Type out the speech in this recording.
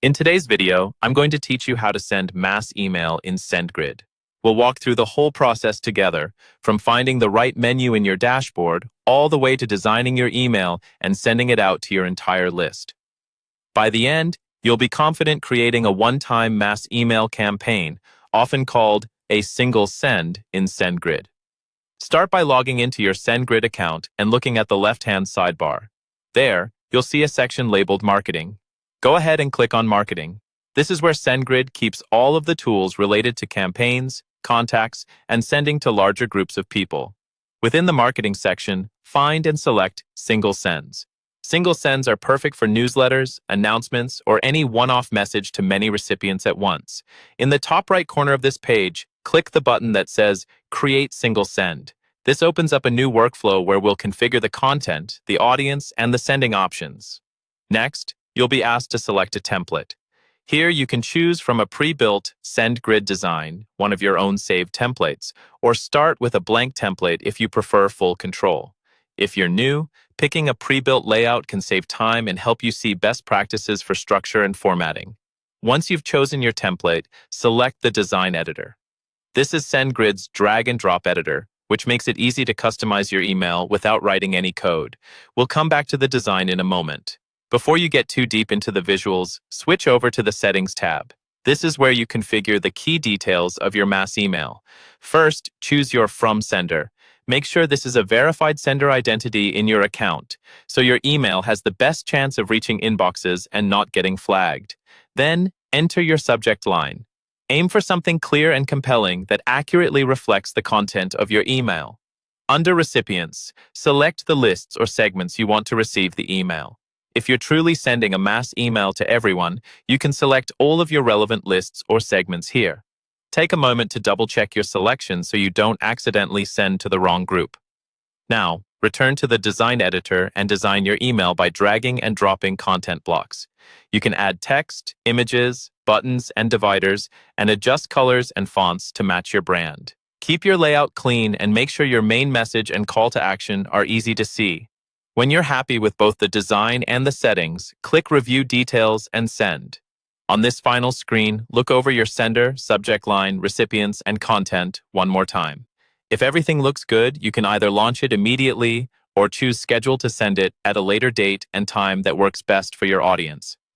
In today's video, I'm going to teach you how to send mass email in Sendgrid. We'll walk through the whole process together, from finding the right menu in your dashboard, all the way to designing your email and sending it out to your entire list. By the end, you'll be confident creating a one-time mass email campaign, often called a single send in Sendgrid. Start by logging into your Sendgrid account and looking at the left-hand sidebar. There, you'll see a section labeled Marketing. Go ahead and click on Marketing. This is where Sendgrid keeps all of the tools related to campaigns, contacts, and sending to larger groups of people. Within the Marketing section, find and select Single Sends. Single sends are perfect for newsletters, announcements, or any one-off message to many recipients at once. In the top right corner of this page, click the button that says Create Single Send. This opens up a new workflow where we'll configure the content, the audience, and the sending options. Next, you'll be asked to select a template. Here you can choose from a pre-built Sendgrid design, one of your own saved templates, or start with a blank template if you prefer full control. If you're new, picking a pre-built layout can save time and help you see best practices for structure and formatting. Once you've chosen your template, select the design editor. This is Sendgrid's drag and drop editor, which makes it easy to customize your email without writing any code. We'll come back to the design in a moment. Before you get too deep into the visuals, switch over to the Settings tab. This is where you configure the key details of your mass email. First, choose your From Sender. Make sure this is a verified sender identity in your account, so your email has the best chance of reaching inboxes and not getting flagged. Then, enter your subject line. Aim for something clear and compelling that accurately reflects the content of your email. Under Recipients, select the lists or segments you want to receive the email. If you're truly sending a mass email to everyone, you can select all of your relevant lists or segments here. Take a moment to double-check your selection so you don't accidentally send to the wrong group. Now, return to the design editor and design your email by dragging and dropping content blocks. You can add text, images, buttons, and dividers, and adjust colors and fonts to match your brand. Keep your layout clean and make sure your main message and call to action are easy to see. When you're happy with both the design and the settings, click Review Details and Send. On this final screen, look over your sender, subject line, recipients, and content one more time. If everything looks good, you can either launch it immediately or choose Schedule to send it at a later date and time that works best for your audience.